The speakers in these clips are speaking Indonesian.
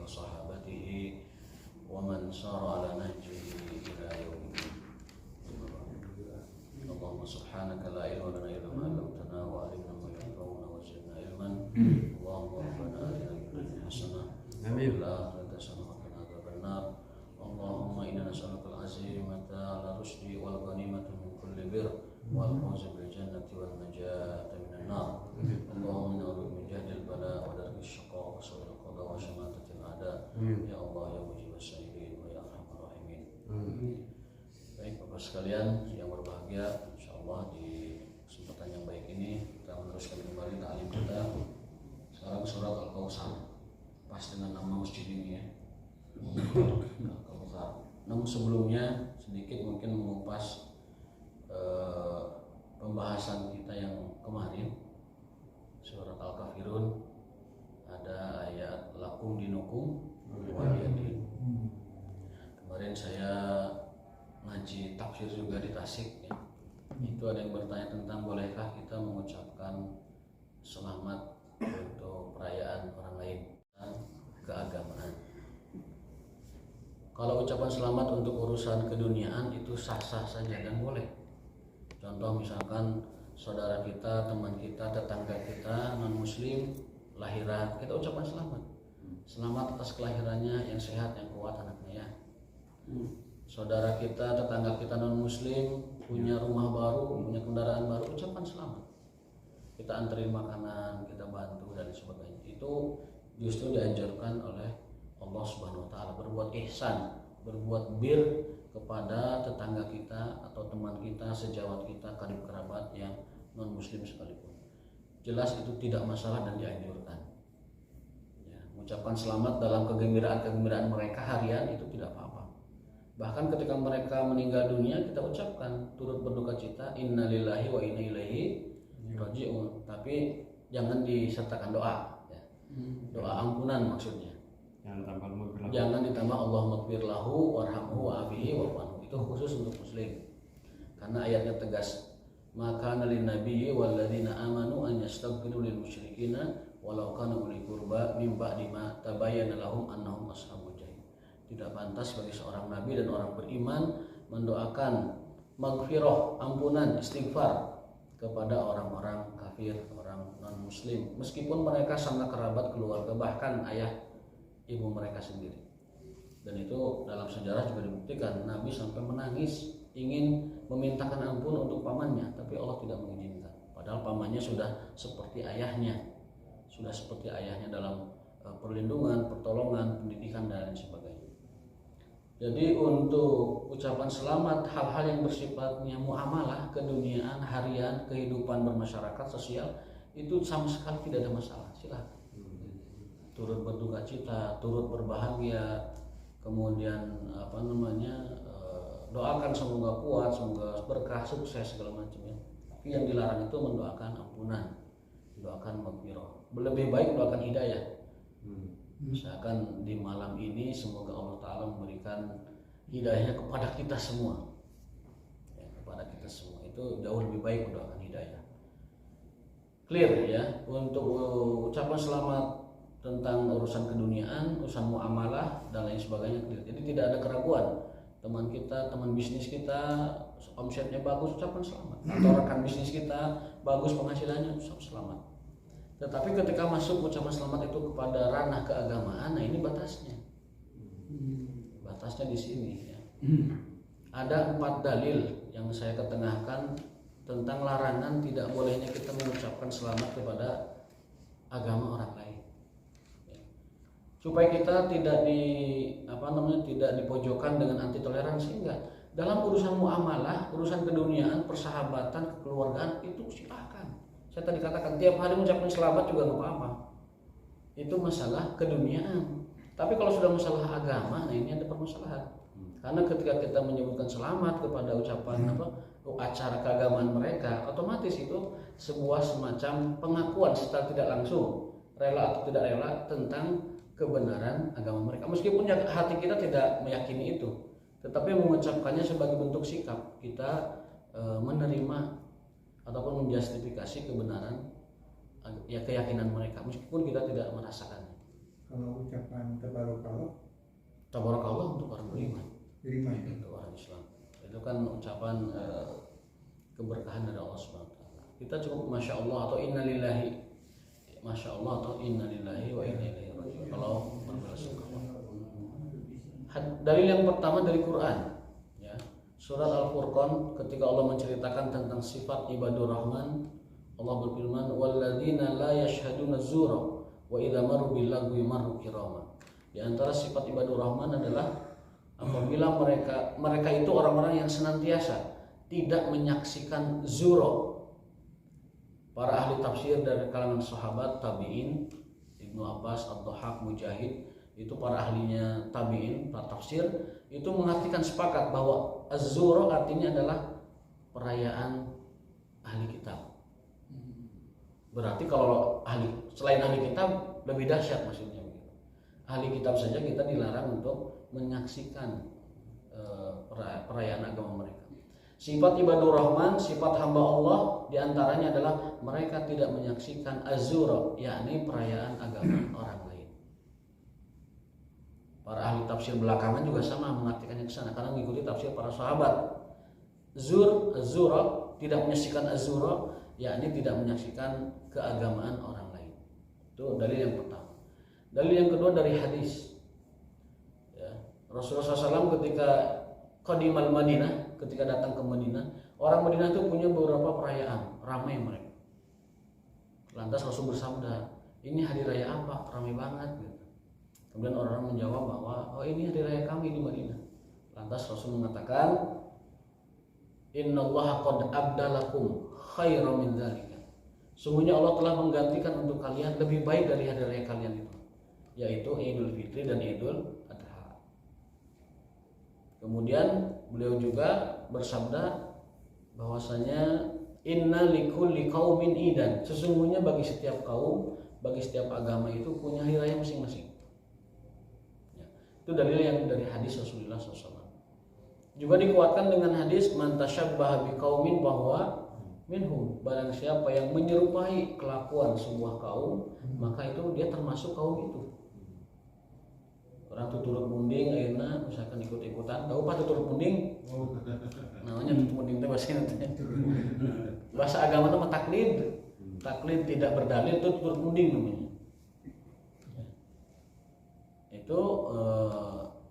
وصحابته ومن سار على نهجه إلى يوم الدين. اللهم سبحانك لا علم لنا إلا ما علمتنا وعلمنا ما ينفعنا وزدنا علما. اللهم ربنا آتنا في الدنيا حسنة وفي الآخرة حسنة وقنا عذاب النار. اللهم إنا نسألك العزيمة على الرشد والغنيمة من كل بر والفوز بالجنة والنجاة من النار. اللهم نعوذ من جهد البلاء ودرك الشقاء وسوء القضاء وشماتة الأعداء. يا Allah ya mujib as-sa'ilin wa ya arhamar rahimin. Baik Bapak sekalian yang berbahagia, insyaallah di kesempatan yang baik ini kita meneruskan kembali ta'lim kita. Sekarang surat Al-Kautsar, pas dengan nama masjid ini ya. Al-Kautsar. Namun sebelumnya sedikit mungkin mengupas pembahasan kita yang kemarin, surat Al-Kafirun, ada ayat lakum dinukum waliyadin. Kemarin saya ngaji tafsir juga di Tasik ya. Itu ada yang bertanya tentang bolehkah kita mengucapkan selamat untuk perayaan orang lain dan keagamaan. Kalau ucapan selamat untuk urusan keduniaan itu sah-sah saja dan boleh. Contoh misalkan saudara kita, teman kita, tetangga kita non muslim lahiran, kita ucapkan selamat. Selamat atas kelahirannya yang sehat, yang kuat anaknya ya. Saudara kita, tetangga kita non muslim punya rumah baru, punya kendaraan baru, ucapkan selamat. Kita anterin makanan, kita bantu dan sebagainya. Itu justru dianjurkan oleh Allah Subhanahu wa taala, berbuat ihsan, berbuat bir kepada tetangga kita atau teman kita, sejawat kita, karib kerabat yang non muslim sekalipun. Jelas itu tidak masalah dan dianjurkan. Ya, mengucapkan selamat dalam kegembiraan mereka harian itu tidak apa-apa. Bahkan ketika mereka meninggal dunia kita ucapkan turut berduka cita, innalillahi wa inna ilaihi raji'un. Tapi jangan disertakan doa ya. Doa ampunan maksudnya. Jangan ditambah Allahumma ighfir lahu warhamhu wa'afihi wa'fu. Itu khusus untuk muslim. Karena ayatnya tegas, maka nalin nabiyyi walladzina amanu an yastaghfiru lil musyrikina walau kana uli qurba mim ba'di ma tabayyana lahum annahum ashabul jahim. Tidak pantas bagi seorang nabi dan orang beriman mendoakan maghfirah, ampunan, istighfar kepada orang-orang kafir, orang non muslim, meskipun mereka sama kerabat keluarga, bahkan ayah ibu mereka sendiri. Dan itu dalam sejarah juga dibuktikan, Nabi sampai menangis ingin memintakan ampun untuk pamannya, tapi Allah tidak mengizinkan. Padahal pamannya sudah seperti ayahnya, dalam perlindungan, pertolongan, pendidikan dan lain sebagainya. Jadi untuk ucapan selamat, hal-hal yang bersifatnya muamalah, keduniaan, harian, kehidupan bermasyarakat, sosial, itu sama sekali tidak ada masalah. Silakan. Turut berduka cita, turut berbahagia, kemudian doakan semoga kuat, semoga berkah, sukses segala macam ya. Tapi yang dilarang itu mendoakan ampunan, doakan maghfirah. Lebih baik doakan hidayah. Misalkan di malam ini semoga Allah Ta'ala memberikan hidayahnya kepada kita semua ya, kepada kita semua. Itu jauh lebih baik mendoakan hidayah. Clear ya. Untuk ucapan selamat tentang urusan keduniaan, urusan muamalah dan lain sebagainya clear. Jadi tidak ada keraguan. Teman kita, teman bisnis kita omsetnya bagus, ucapan selamat. Atau rekan bisnis kita bagus penghasilannya, ucapan selamat. Tetapi ketika masuk ucapan selamat itu kepada ranah keagamaan, nah ini batasnya. Batasnya di sini ya. Ada 4 dalil yang saya ketengahkan tentang larangan tidak bolehnya kita mengucapkan selamat kepada agama orang lain. Supaya kita tidak tidak dipojokkan dengan anti toleransi, enggak. Dalam urusan muamalah, urusan keduniaan, persahabatan, kekeluargaan itu silakan. Saya tadi katakan tiap hari mengucapkan selamat juga nggak apa-apa. Itu masalah keduniaan. Tapi kalau sudah masalah agama, nah ini ada permasalahan. Karena ketika kita menyebutkan selamat kepada ucapan acara keagamaan mereka, otomatis itu sebuah semacam pengakuan secara tidak langsung, rela atau tidak rela tentang kebenaran agama mereka. Meskipun hati kita tidak meyakini itu, tetapi mengucapkannya sebagai bentuk sikap kita menerima ataupun menjustifikasi kebenaran ya keyakinan mereka, meskipun kita tidak merasakannya. Kalau ucapan tabarakallah untuk orang beriman, itu orang Islam. Itu kan ucapan keberkahan dari Allah Subhanahu wa taala. Kita cukup masya Allah atau innalillahi, masya Allah atau innalillahi wa inna ilaihi raji'un kalau berbelasungkawa. Dalil yang pertama dari Quran, ya. Surat Al-Furqan ketika Allah menceritakan tentang sifat ibadur rahman, Allah berfirman walladzina la yashhaduna zura wa idza maru bil lagwi maru kirama. Di antara sifat ibadur rahman adalah apabila mereka itu orang-orang yang senantiasa tidak menyaksikan zura. Para ahli tafsir dari kalangan sahabat tabi'in, Ibnu Abbas, Ad-Dhahhak, Mujahid, itu para ahlinya tabi'in, para tafsir itu mengartikan sepakat bahwa az-zura artinya adalah perayaan ahli kitab. Berarti kalau selain ahli kitab lebih dahsyat maksudnya begitu. Ahli kitab saja kita dilarang untuk menyaksikan perayaan agama mereka. Sifat ibadur rahman, sifat hamba Allah diantaranya adalah mereka tidak menyaksikan az-zura, yakni perayaan agama orang lain. Para ahli tafsir belakangan juga sama mengartikannya ke sana karena mengikuti tafsir para sahabat. Az-zura tidak menyaksikan az-zura, yakni tidak menyaksikan keagamaan orang lain. Itu dalil yang pertama. Dalil yang kedua dari hadis. Ya, Rasulullah SAW ketika qadimal Madinah, ketika datang ke Madinah, orang Madinah itu punya beberapa perayaan, ramai mereka. Lantas Rasul bersabda, ini hari raya apa? Ramai banget. Gitu. Kemudian orang menjawab bahwa, oh ini hari raya kami di Madinah. Lantas Rasul mengatakan, Innallaha qad abdalakum khairan min dzalika. Sungguhnya Allah telah menggantikan untuk kalian lebih baik dari hari raya kalian itu, yaitu Idul Fitri dan Idul Adha. Kemudian beliau juga bersabda bahwasanya inna likulli qaumin idan. Sesungguhnya bagi setiap kaum, bagi setiap agama itu punya hari raya masing-masing. Ya, itu dalil yang dari hadis Rasulullah SAW. Juga dikuatkan dengan hadis man tasyabbaha biqaumin bahwa minhum. Barang siapa yang menyerupai kelakuan sebuah kaum, maka itu dia termasuk kaum itu. Orang tuturut munding ayeuna misalkan ikut-ikutan, tahu Pak tuturut munding? Namanya tuturut munding teh bahasa nanti. Bahasa agama itu taklid. Taklid tidak berdalil itu tuturut munding namanya. Itu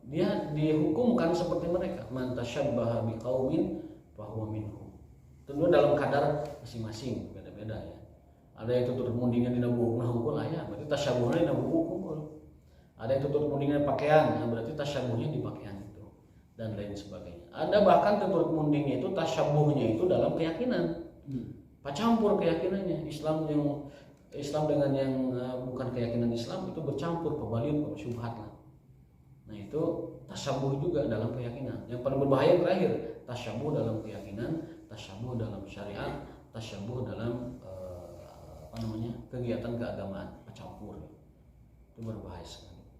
dia dihukumkan seperti mereka, man tasyabbaha biqaumin fahuwa minhum. Tentu dalam kadar masing-masing, beda-beda ya. Ada yang tutur mundingnya dina buku hungkul aya, berarti tasyabuhna dina buku hungkul. Ada yang tutur mundingnya pakaian, berarti tasyabuhnya di pakaian itu dan lain sebagainya. Ada bahkan tutur mundingnya itu tasyabuhnya itu dalam keyakinan. Pacampur keyakinannya, Islam dengan yang bukan keyakinan Islam itu bercampur, pebalin, syubhat lah. Nah itu tasyabuh juga dalam keyakinan. Yang paling berbahaya terakhir, tasyabuh dalam keyakinan, tasyabuh dalam syariat, tasyabuh dalam kegiatan keagamaan, campur. Itu berbahaya sekali.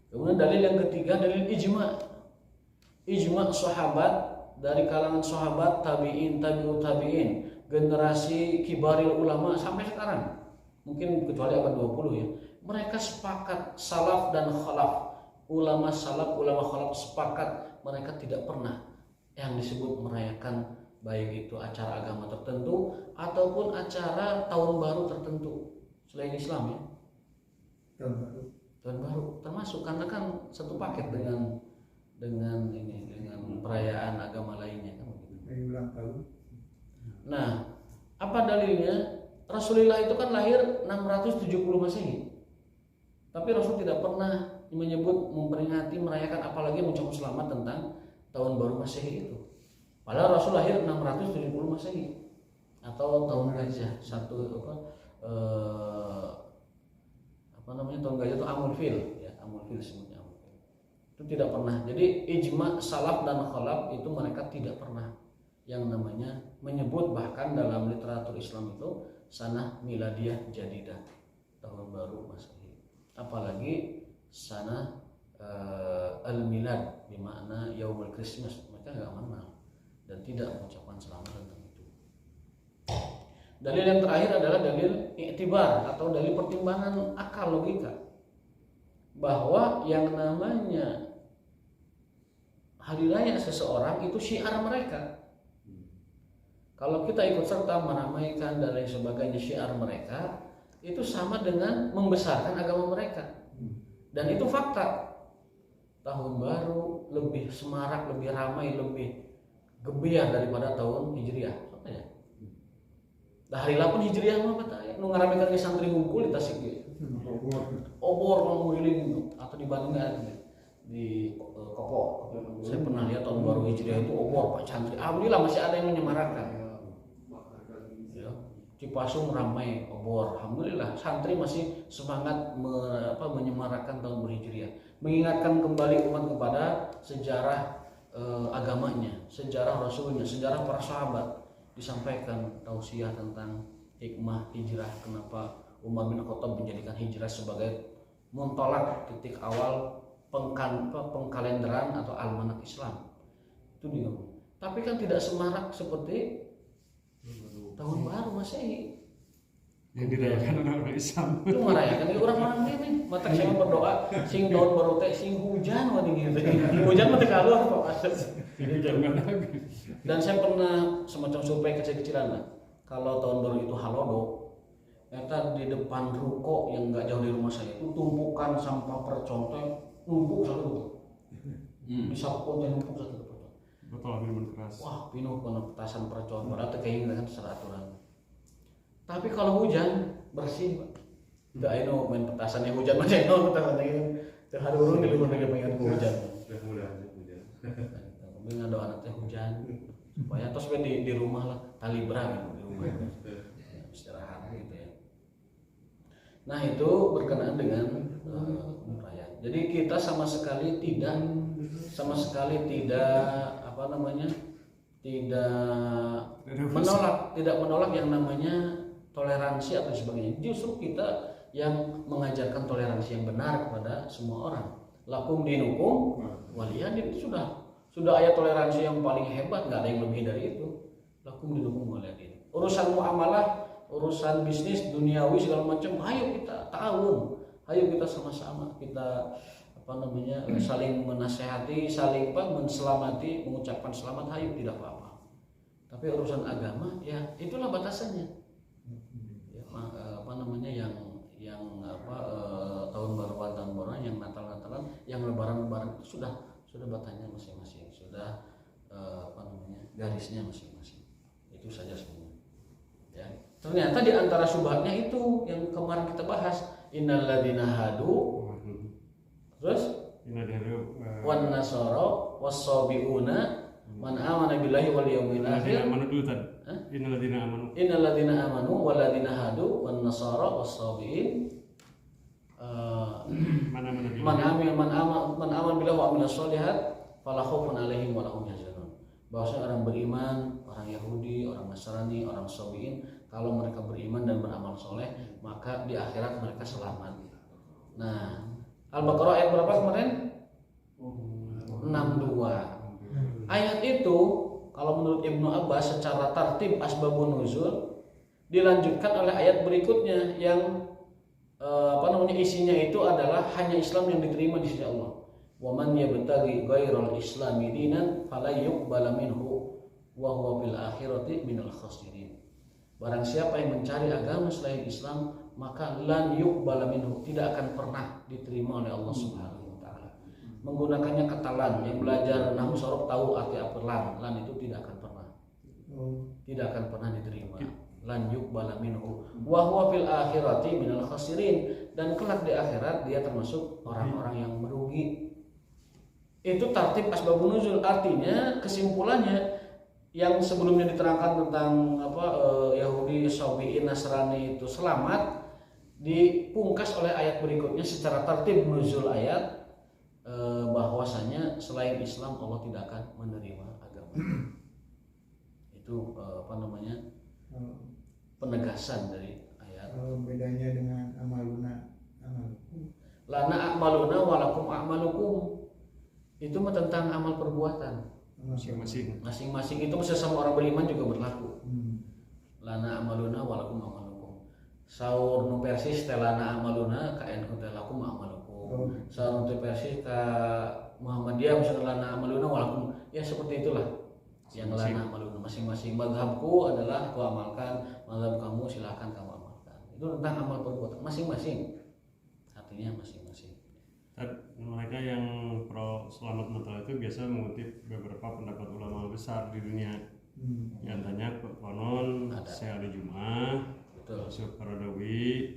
Kemudian dalil yang ketiga, dalil ijma. Ijma sahabat dari kalangan sahabat, tabi'in, tabi'ut tabi'in, generasi kibaril ulama sampai sekarang. Mungkin kecuali abad 20 ya. Mereka sepakat, salaf dan khalaf. Ulama salaf, ulama khalaf sepakat mereka tidak pernah yang disebut merayakan baik itu acara agama tertentu ataupun acara tahun baru tertentu selain Islam ya. Tahun baru termasuk karena kan satu paket dengan perayaan agama lainnya kan begitu. Nah, apa dalilnya? Rasulullah itu kan lahir 670 Masehi. Tapi Rasul tidak pernah menyebut, memperingati, merayakan apalagi mengucapkan selamat tentang tahun baru Masehi itu. Padahal Rasul lahir 670 Masehi atau tahun gajah, tahun gajah itu Amul Fil ya, Amul Fil sebenarnya Amul Fil. Itu tidak pernah. Jadi ijma salaf dan khalaf itu mereka tidak pernah yang namanya menyebut, bahkan dalam literatur Islam itu sanah miladiyah jadidah, tahun baru Masehi. Apalagi sana al-milad bermakna yaumul Christmas, mereka enggak mengenal dan tidak mengucapkan selamat tentang itu. Dalil yang terakhir adalah dalil i'tibar atau dalil pertimbangan akal logika. bahwa yang namanya hari raya seseorang itu syiar mereka. Kalau kita ikut serta meramaikan dan lain sebagainya syiar mereka, itu sama dengan membesarkan agama mereka. Dan itu fakta. Tahun baru lebih semarak, lebih ramai, lebih gebiar daripada tahun Hijriah. Contohnya. Dah hari lapun Hijriah mah betah ya. Nu ngaramekeun ke santri ngumpul di Tasik ge. Obor ngeliling atau di Bandung di Kopo. Saya pernah lihat tahun baru Hijriah itu obor Pak santri. Alhamdulillah masih ada yang menyemarakan. Ya. Cipasung ramai obor. Alhamdulillah santri masih semangat menyemarakan tahun baru Hijriah. Mengingatkan kembali umat kepada sejarah agamanya, sejarah Rasulnya, sejarah para sahabat. Disampaikan tausiah tentang hikmah hijrah, kenapa Umar bin Khattab menjadikan hijrah sebagai muntolak titik awal pengkalenderan atau almanak Islam. Itu dia. Tapi kan tidak semarak seperti tahun baru Masehi. Yang dirayakan orang Islam. Itu merayakan orang-orang ini. Mata saya berdoa sing tahun baru teh sing hujan mah gitu. Hujan mah teh kaluar kok. Dan saya pernah semacam survei kecil-kecilan lah. Kalau tahun baru itu halodo, eta di depan ruko yang enggak jauh dari rumah saya itu tumpukan sampah percon teh numpuk satu. Bisa pun teh numpuk satu. Botol minuman keras. Wah, pinuh kana petasan percon padahal teh kayaknya kan secara aturan. Tapi kalau hujan bersih, Pak. Tidak ayo main petasan yang hujan macam itu petasan yang terharu di luar negeri pengen hujan. Hujan. Kami ngado anaknya hujan supaya tos di rumah lah tali berang di rumah istirahat gitu ya. Nah itu berkenaan dengan perayaan. Jadi kita sama sekali tidak tidak menolak yang namanya toleransi atau sebagainya. Justru kita yang mengajarkan toleransi yang benar kepada semua orang. Lakum dinukum waliyadin, itu sudah ayat toleransi yang paling hebat, nggak ada yang lebih dari itu. Lakum dinukum waliyadin. Urusan muamalah, urusan bisnis, duniawi segala macam, ayo kita ta'awun, ayo kita sama-sama kita saling menasehati, saling menselamati, mengucapkan selamat, ayo tidak apa-apa. Tapi urusan agama, ya itulah batasannya. Tahun baruan, yang Natal-Natalan, yang Lebaran itu sudah batanya masing-masing, sudah garisnya masing-masing. Itu saja sebenarnya. Ya. Ternyata di antara syubhatnya itu yang kemarin kita bahas, innalladzina hadu, terus wan nasara was-sabiuna man amana billahi wal yawmil akhir. Innalladzina amanu walladzina hadu wan nasara was-sabiin man aman billahi wa amilus sholihat fala khaufun 'alaihim wa lahum yahzanun. Bahwasanya orang beriman, orang Yahudi, orang Nasrani, orang Sabiin, kalau mereka beriman dan beramal soleh, maka di akhirat mereka selamat. Nah, Al-Baqarah ayat berapa kemarin? 62. Ayat itu kalau menurut Ibnu Abbas secara tartib asbabun nuzul dilanjutkan oleh ayat berikutnya yang isinya itu adalah hanya Islam yang diterima di sisi Allah. Wa man yabtaghi ghairal islami dinan fala yuqbala minhu wa huwa fil akhirati minal khasirin. Barang siapa yang mencari agama selain Islam, maka lan yuqbala minhu, tidak akan pernah diterima oleh Allah Subhanahu wa taala. Menggunakannya kata lan, yang belajar nahwu sorof tahu arti apa lan itu tidak akan pernah diterima. Lan yuqbala minhu wa huwa fil akhirati minal khasirin, dan kelak di akhirat dia termasuk orang-orang yang merugi. Itu tartib asbabun nuzul, artinya kesimpulannya yang sebelumnya diterangkan tentang Yahudi, Sabiin, Nasrani itu selamat, dipungkas oleh ayat berikutnya secara tartib nuzul ayat bahwasanya selain Islam Allah tidak akan menerima agama. Itu penegasan dari ayat. Bedanya dengan amaluna Lana a'maluna walakum a'malukum, itu mah tentang amal perbuatan masing-masing. Itu sesama orang beriman juga berlaku. Lana a'maluna walakum a'malukum. Saur nu persis telana a'maluna kaen lakum a'malukum. sareng teu versi ka Muhammadiyah misalkan lana amaluna walaupun ya seperti itulah yang lana amaluna masing-masing. Mazhabku adalah aku amalkan, mazhab kamu silahkan kamu amalkan. Itu tentang amal perbuatan masing-masing, artinya masing-masing. Mereka yang pro selamat mutlak itu biasa mengutip beberapa pendapat ulama besar di dunia. Di antaranya konon Syekh Ali Jum'ah, Syekh Qaradawi,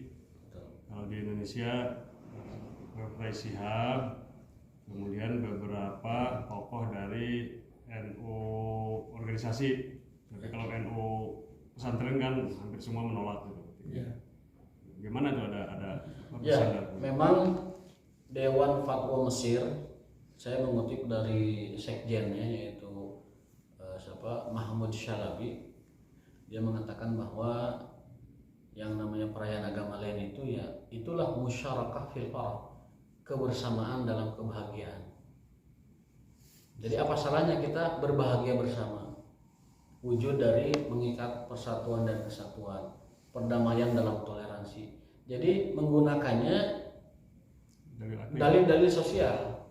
kalau di Indonesia Rai Shihab, kemudian beberapa tokoh dari NU organisasi. Tapi kalau NU pesantren kan hampir semua menolak gitu. Ya. Gimana tuh ada ya, memang Dewan Fatwa Mesir, saya mengutip dari sekjennya yaitu Mahmud Syalabi. Dia mengatakan bahwa yang namanya perayaan agama lain itu ya itulah musyarakah fil farah, kebersamaan dalam kebahagiaan. Jadi apa salahnya kita berbahagia bersama? Wujud dari mengikat persatuan dan kesatuan, perdamaian dalam toleransi. Jadi menggunakannya dalil-dalil sosial.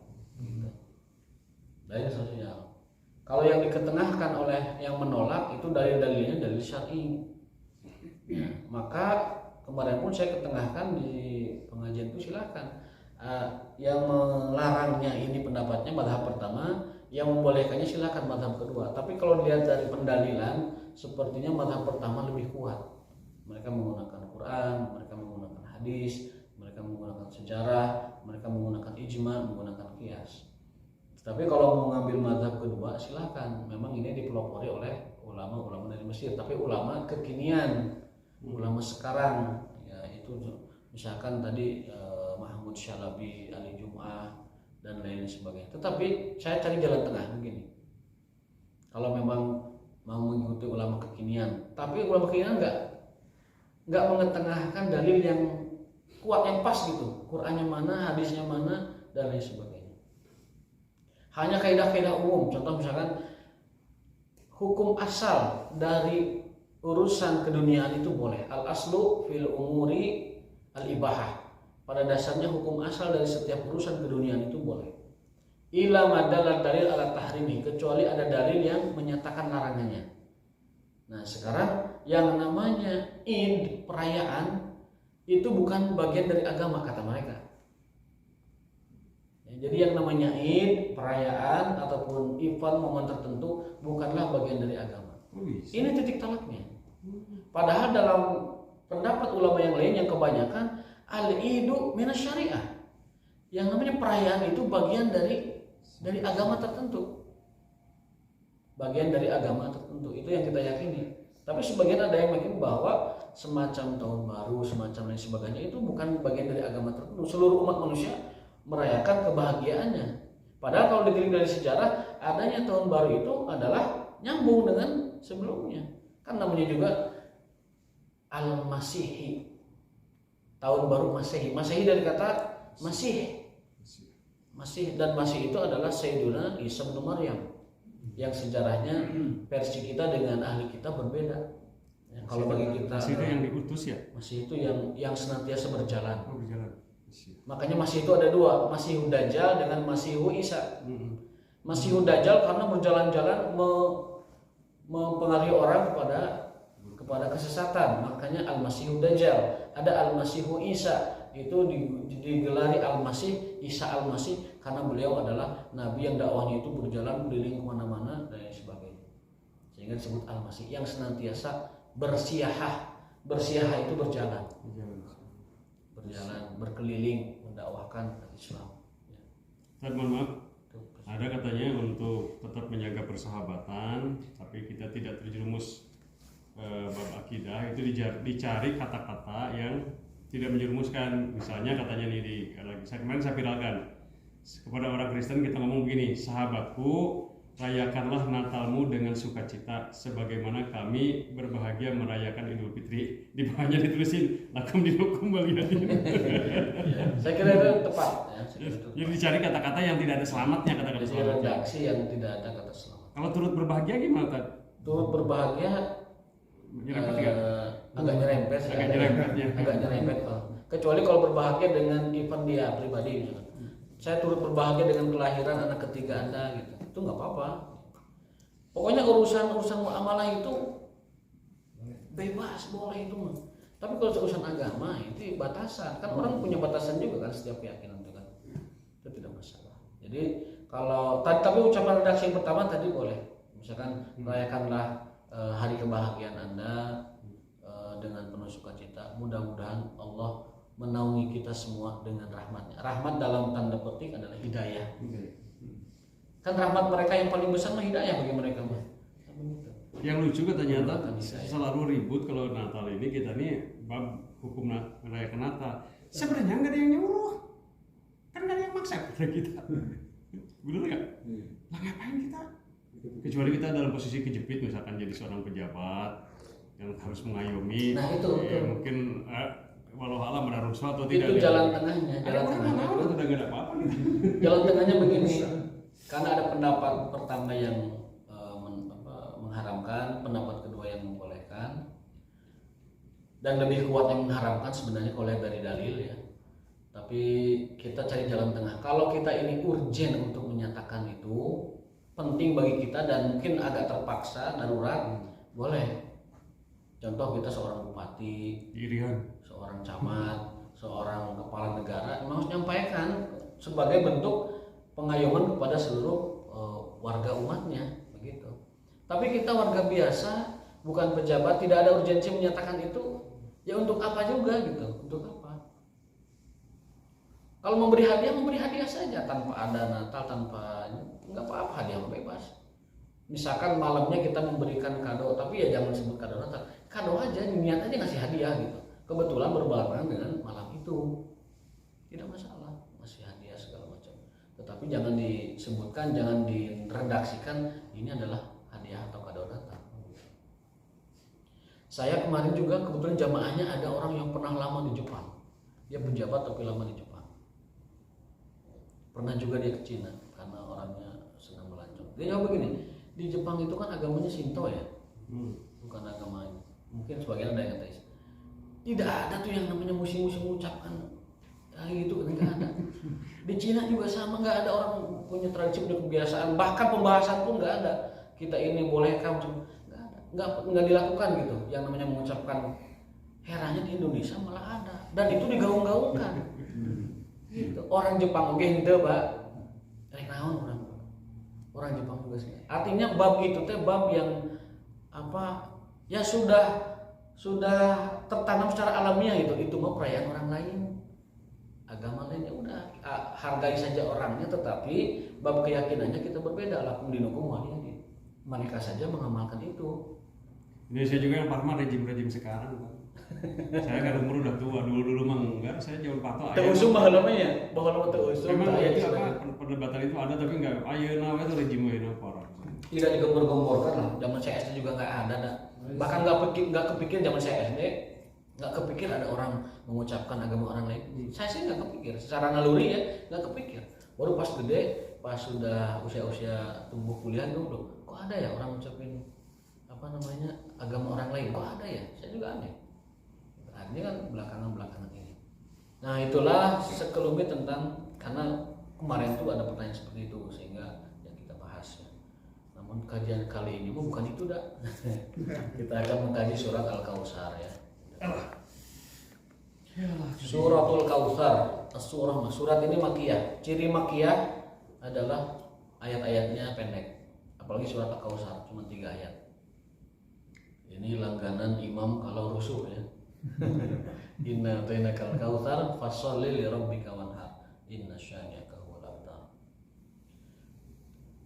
Dalil sosial. Kalau yang diketengahkan oleh yang menolak itu dalil-dalilnya dalil syar'i. Maka kemarin pun saya ketengahkan di pengajian itu silakan. Yang melarangnya ini pendapatnya mazhab pertama, yang membolehkannya silakan mazhab kedua. Tapi kalau dilihat dari pendalilan, sepertinya mazhab pertama lebih kuat. Mereka menggunakan Quran, mereka menggunakan hadis, mereka menggunakan sejarah, mereka menggunakan ijma, menggunakan qiyas. Tapi kalau mau ngambil mazhab kedua silakan. Memang ini dipelopori oleh ulama-ulama dari Mesir, tapi ulama kekinian, ulama sekarang ya itu misalkan tadi Mahmud Syalabi, Ali Jum'ah dan lain sebagainya. Tetapi saya cari jalan tengah begini. Kalau memang mau mengikuti ulama kekinian, tapi ulama kekinian enggak mengetengahkan dalil yang kuat yang pas gitu. Qur'annya mana, hadisnya mana dan lain sebagainya. Hanya kaidah-kaidah umum. Contoh misalkan hukum asal dari urusan keduniaan itu boleh. Al aslu fil umuri al ibahah. Pada dasarnya hukum asal dari setiap urusan keduniaan itu boleh. Ila madalal dalil ala tahrimi, kecuali ada dalil yang menyatakan larangannya. Nah, sekarang yang namanya Id, perayaan itu bukan bagian dari agama kata mereka. Ya, jadi yang namanya Id, perayaan ataupun event momen tertentu bukanlah bagian dari agama. Ini titik tolaknya. Padahal dalam pendapat ulama yang lain yang kebanyakan al-idu minas syariah. Yang namanya perayaan itu bagian dari agama tertentu. Bagian dari agama tertentu, itu yang kita yakini. Tapi sebagian ada yang meyakini bahwa semacam tahun baru, semacam lain sebagainya itu bukan bagian dari agama tertentu. Seluruh umat manusia merayakan kebahagiaannya. Padahal kalau dilihat dari sejarah, adanya tahun baru itu adalah nyambung dengan sebelumnya. Kan namanya juga Al-Masihi. Tahun baru Masehi. Masehi dari kata Masih. Masih dan Masih itu adalah Sayyiduna Isa bin Maryam. Yang sejarahnya versi kita dengan ahli kita berbeda. Ya, kalau bagi kita Masih itu yang diutus ya? Masih itu yang senantiasa berjalan. Oh, berjalan. Makanya Masih itu ada dua, Masihud Dajjal dengan Masihud Isa. Masihud Dajjal karena berjalan-jalan mempengaruhi orang kepada kesesatan, makanya Al-Masihud Dajjal. Ada Al-Masihud Isa, itu digelari Al-Masih, Isa Al-Masih karena beliau adalah nabi yang dakwahnya itu berjalan keliling kemana-mana dan lain sebagainya, sehingga disebut Al-Masih yang senantiasa bersiahah itu berjalan, berkeliling mendakwahkan Islam. Ustaz, mohon maaf, ada katanya untuk tetap menjaga persahabatan tapi kita tidak terjerumus bab akidah, itu dicari kata-kata yang tidak menjerumuskan. Misalnya katanya nih kemarin saya viralkan kepada orang Kristen, kita ngomong begini, sahabatku rayakanlah Natalmu dengan sukacita sebagaimana kami berbahagia merayakan Idul Fitri. Di bawahnya ditulisin lakum dinukum waliyadin. Saya kira itu tepat ya. Jadi dicari kata-kata yang tidak ada selamatnya, kata-kata selamat. Redaksi yang tidak ada kata selamat. Kalau turut berbahagia gimana, Tad? Turut berbahagia agak nyerempet. Kecuali kalau berbahagia dengan event dia pribadi misalkan. Saya turut berbahagia dengan kelahiran anak ketiga Anda gitu. Itu nggak apa-apa. Pokoknya urusan muamalah itu bebas, boleh itu mah. Tapi kalau urusan agama itu batasan. Kan orang punya batasan juga kan setiap keyakinan itu kan. Itu tidak masalah. Jadi kalau tapi ucapan redaksi yang pertama tadi boleh. Misalkan rayakanlah hari kebahagiaan Anda dengan penuh sukacita. Mudah-mudahan Allah menaungi kita semua dengan rahmatnya. Rahmat dalam tanda petik adalah hidayah. Kan rahmat mereka yang paling besar mah hidayah bagi mereka mah. Yang lucu katanya selalu ribut kalau Natal ini kita nih bab hukum merayakan Natal. Sebenarnya nggak ada yang nyuruh, kan nggak ada yang maksa kepada kita. Bener nggak? Lah ngapain kita? Kecuali kita dalam posisi kejepit, misalkan jadi seorang pejabat yang harus mengayomi. Nah itu mungkin walau alam menaruh suatu itu tidak. Itu jalan tengahnya. Jalan tengahnya udah nggak ada apa-apa gitu. Jalan tengahnya begini, karena ada pendapat pertama yang mengharamkan, pendapat kedua yang membolehkan, dan lebih kuat yang mengharamkan sebenarnya kalau dari dalil ya. Tapi kita cari jalan tengah. Kalau kita ini urgent untuk menyatakan itu, penting bagi kita dan mungkin agak terpaksa, darurat, boleh. Contoh kita seorang bupati, seorang camat, seorang kepala negara mau menyampaikan sebagai bentuk pengayoman kepada seluruh warga umatnya begitu. Tapi kita warga biasa, bukan pejabat, tidak ada urgensi menyatakan itu. Ya untuk apa juga gitu? Untuk apa? Kalau memberi hadiah saja tanpa ada Natal, tanpa nggak apa-apa, hadiah bebas. Misalkan malamnya kita memberikan kado, tapi ya jangan sebut kado Natal. Kado aja, niat aja ngasih hadiah gitu. Kebetulan berbarengan dengan malam itu. Tidak masalah, ngasih hadiah segala macam. Tetapi jangan disebutkan, jangan diredaksikan ini adalah hadiah atau kado Natal. Saya kemarin juga kebetulan jamaahnya ada orang yang pernah lama di Jepang. Dia pejabat tapi lama di Jepang. Pernah juga dia ke Cina karena orangnya sedang melancong. Dia jawab begini, di Jepang itu kan agamanya Shinto ya, bukan agama ini. Mungkin sebagian ada yang ateis. Tidak ada tuh yang namanya musim-musim mengucapkan gitu, nggak ada. Di Cina juga sama, nggak ada orang punya tradisi, punya kebiasaan. Bahkan pembahasan pun nggak ada. Kita ini bolehkah? Nggak ada, nggak dilakukan gitu. Yang namanya mengucapkan, herannya di Indonesia malah ada, dan itu digaung-gaungkan. Gitu. Orang Jepang oke henteu, Pak. Naon orang Jepang juga sih. Artinya bab itu teh bab yang apa? Ya sudah tertanam secara alamiah gitu. Itu mah perayaan orang lain. Agama lainnya udah hargai saja orangnya, tetapi bab keyakinannya kita berbeda. Lakum dinukum waliyadin. Mereka saja mengamalkan itu. Indonesia juga yang parma rejim sekarang kan. Saya kan umur udah tua, dulu mah enggak, saya jauh patok. Terusum baheula ya, baheula teu usum. Memang itu apa perdebatan itu ada tapi enggak ayeuna we itu rejim ayeuna orang. Tidak digembor-gemborkan lah. Zaman saya SD juga enggak ada. Bahkan enggak kepikir zaman saya SD, enggak kepikir ada orang mengucapkan agama orang lain. Saya sih enggak kepikir, secara naluri ya enggak kepikir. Baru pas gede, pas sudah usia tumbuh kuliah dulu, kok ada ya orang ngucapin apa namanya agama orang lain? Kok ada ya? Saya juga aneh. Ini kan belakangan ini. Nah itulah sekelumit tentang, karena kemarin tuh ada pertanyaan seperti itu sehingga yang kita bahas ya. Namun kajian kali ini bukan itu dah. Kita akan mengkaji surat Al-Kautsar ya. Suratul Kautsar, surat ini makiyah. Ciri makiyah adalah ayat-ayatnya pendek. Apalagi surat Al-Kautsar cuma 3 ayat. Ini langganan imam kalau rusuh ya. Inna atainakal kautsar fasholli li rabbika wanhar inna syani'aka huwal abtar.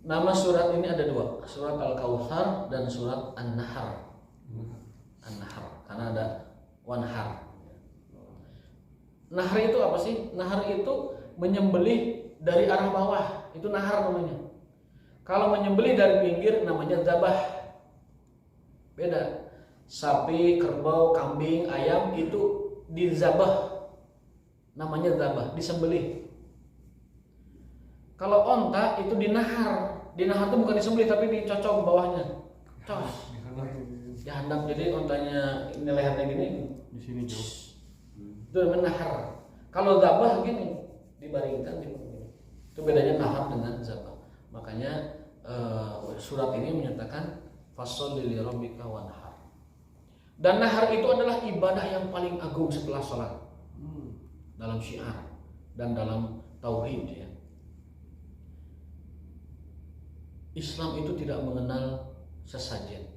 Nama surat ini ada 2, surat Al-Kautsar dan surat An-Nahr. An-Nahr karena ada wanhar. Nahr itu apa sih? Nahr itu menyembelih dari arah bawah, itu nahar namanya. Kalau menyembelih dari pinggir namanya zabah. Beda. Sapi, kerbau, kambing, ayam itu dizabah, namanya zabah, disembelih. Kalau onta itu dinahar itu bukan disembelih tapi dicocok bawahnya, dihandap. Jadi ontanya ini lehernya gini, di sini jauh. Itu namanya nahar. Kalau zabah gini dibaringkan begini. Itu bedanya nahar dengan zabah. Makanya surat ini menyatakan fasholli li rabbika wanhar. Dan nahar itu adalah ibadah yang paling agung setelah sholat dalam syiar dan dalam tauhid ya. Islam itu tidak mengenal sesajen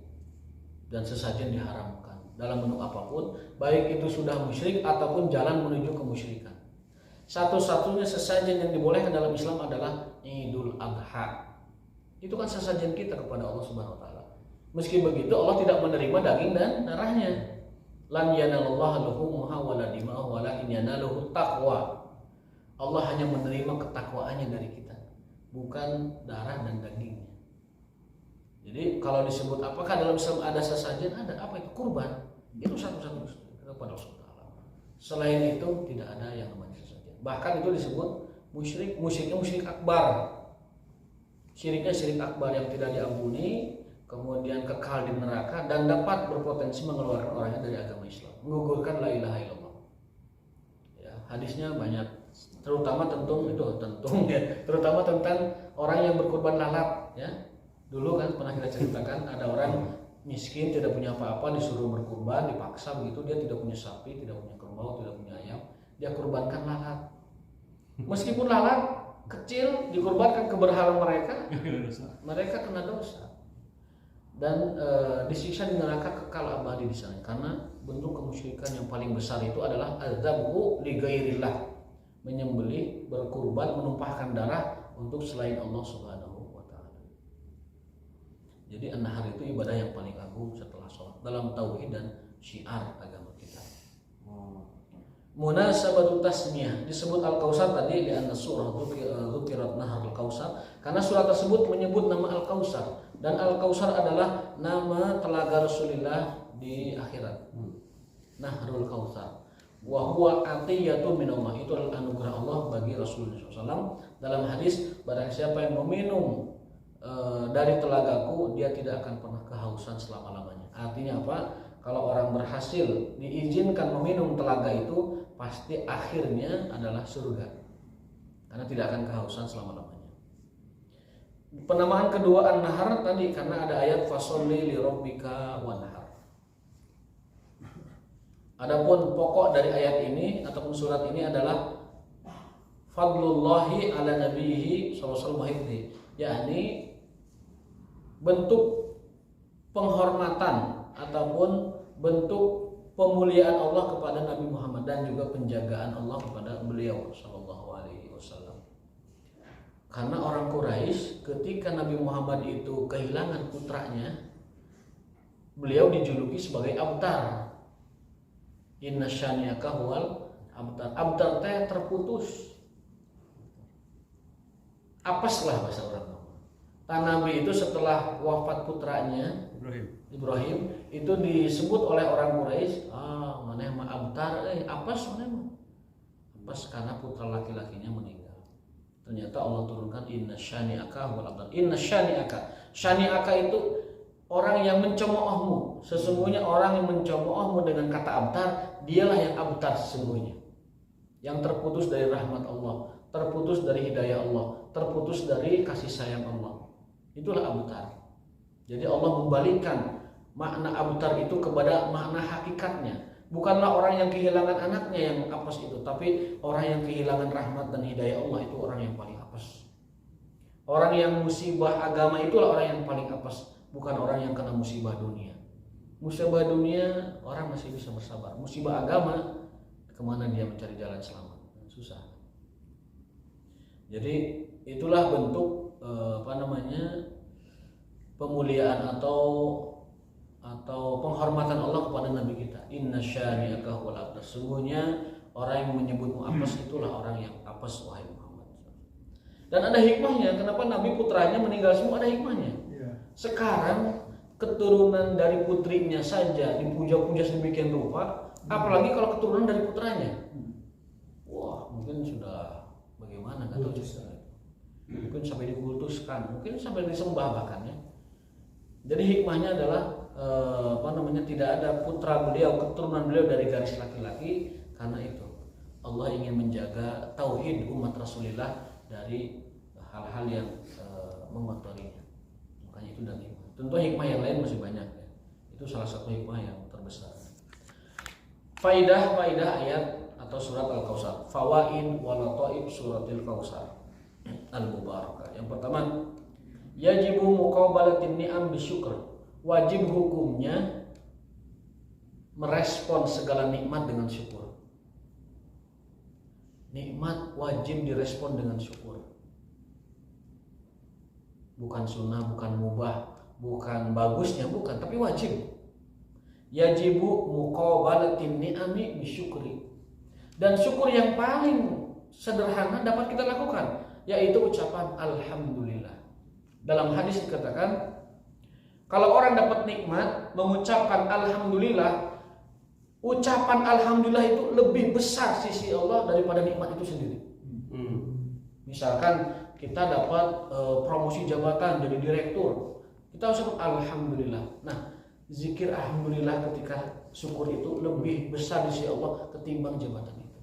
dan sesajen diharamkan dalam bentuk apapun, baik itu sudah musyrik ataupun jalan menuju kemusyrikan. Satu-satunya sesajen yang dibolehkan dalam Islam adalah Idul Adha. Itu kan sesajen kita kepada Allah Subhanahu wa taala. Meski begitu Allah tidak menerima daging dan darahnya. Lan yanallaha luhumuha wala dima'uha walakin yanaluhu taqwa. Allah hanya menerima ketakwaannya dari kita, bukan darah dan dagingnya. Jadi kalau disebut apakah dalam Islam ada sesajen? Ada. Apa itu? Kurban. Itu satu-satunya kepada Allah Subhanahu wa taala. Selain itu tidak ada yang namanya sesajen. Bahkan itu disebut musyrik, musyriknya musyrik akbar. Syiriknya syirik akbar yang tidak diampuni, kemudian kekal di neraka dan dapat berpotensi mengeluarkan orangnya dari agama Islam, menggugurkan la ilaha illallah. Ya, hadisnya banyak, terutama terutama tentang orang yang berkurban lalat. Ya, dulu kan pernah kita ceritakan ada orang miskin tidak punya apa-apa disuruh berkurban, dipaksa begitu, dia tidak punya sapi, tidak punya kerbau, tidak punya ayam, dia kurbankan lalat. Meskipun lalat kecil dikorbankan ke berhala mereka kena dosa dan disiksa di neraka kekal abadi di sana karena bentuk kemusyrikan yang paling besar itu adalah adzabhu li ghairillah, menyembelih, berkurban, menumpahkan darah untuk selain Allah Subhanahu wa taala. Jadi an-nahar itu ibadah yang paling agung setelah sholat dalam tauhid dan syiar agama kita. Munasabatu tasmiyah disebut Al-Kautsar tadi di surah dzukirat nahar Al-Kautsar karena surat tersebut menyebut nama Al-Kautsar dan Al-Kautsar adalah nama telaga Rasulullah di akhirat. Nahrul Kautsar wa huwa atiyatun minallah, itu adalah anugerah Allah bagi Rasulullah SAW. Dalam hadis, barang siapa yang meminum dari telagaku dia tidak akan pernah kehausan selama-lamanya. Artinya apa? Kalau orang berhasil diizinkan meminum telaga itu, pasti akhirnya adalah surga, karena tidak akan kehausan selama-lamanya. Penamaan kedua an-nahar tadi karena ada ayat fasholli li rabbika wanhar. Adapun pokok dari ayat ini ataupun surat ini adalah fadlullahi ala nabiyhi sallallahu alaihi wasallam, yakni bentuk penghormatan ataupun bentuk pemuliaan Allah kepada Nabi Muhammad dan juga penjagaan Allah kepada beliau sallallahu alaihi wasallam. Karena orang Quraisy ketika Nabi Muhammad itu kehilangan putranya, beliau dijuluki sebagai abtar. Inna syani'aka huwal abtar. Abtar teh terputus. Apaslah bahasa orang. Nabi itu setelah wafat putranya Ibrahim itu disebut oleh orang Quraisy, maneh mah abtar, apas maneh mah. Apas karena putra laki-lakinya meninggal. Ternyata Allah turunkan inna syani'aka wal abtar. Inna syani'aka. Syani'aka itu orang yang mencemoohmu. Sesungguhnya orang yang mencemoohmu dengan kata abtar, dialah yang abtar sesungguhnya. Yang terputus dari rahmat Allah, terputus dari hidayah Allah, terputus dari kasih sayang Allah. Itulah abtar. Jadi Allah membalikkan makna abtar itu kepada makna hakikatnya. Bukanlah orang yang kehilangan anaknya yang apes itu, tapi orang yang kehilangan rahmat dan hidayah Allah itu orang yang paling apes. Orang yang musibah agama itulah orang yang paling apes, bukan orang yang kena musibah dunia. Musibah dunia orang masih bisa bersabar. Musibah agama, kemana dia mencari jalan selamat? Susah. Jadi itulah bentuk pemuliaan atau penghormatan Allah kepada Nabi kita. Inna syani'aka huwal abtar. Sesungguhnya orang yang menyebutmu apes itulah orang yang apes, wahai Muhammad. Dan ada hikmahnya. Kenapa Nabi putranya meninggal semua? Ada hikmahnya. Sekarang keturunan dari putrinya saja dipuja-puja sedemikian rupa, apalagi kalau keturunan dari putranya. Wah, mungkin sudah bagaimana? Nggak tahu juga. Mungkin sampai dikultuskan, mungkin sampai disembah bahkan ya. Jadi hikmahnya adalah tidak ada putra beliau, keturunan beliau dari garis laki-laki karena itu. Allah ingin menjaga tauhid umat Rasulullah dari hal-hal yang mengotorinya. Makanya itu dan hikmah. Tentu hikmah yang lain masih banyak ya. Itu salah satu hikmah yang terbesar. Faidah ayat atau surat Al-Kautsar. Fawaid wa lataif suratil Kautsar al-mubarakah. Yang pertama, yajibu muqabalatin ni'am bisyukr. Wajib hukumnya merespon segala nikmat dengan syukur. Nikmat wajib direspon dengan syukur. Bukan sunnah, bukan mubah, bukan bagusnya, bukan, tapi wajib. Yajibu muqabalatin ni'ami bisyukri. Dan syukur yang paling sederhana dapat kita lakukan, yaitu ucapan alhamdulillah. Dalam hadis dikatakan, kalau orang dapat nikmat mengucapkan alhamdulillah, ucapan alhamdulillah itu lebih besar sisi Allah daripada nikmat itu sendiri. Misalkan kita dapat promosi jabatan jadi direktur, kita harus ucap alhamdulillah. Nah, zikir alhamdulillah ketika syukur itu lebih besar di sisi Allah ketimbang jabatan itu.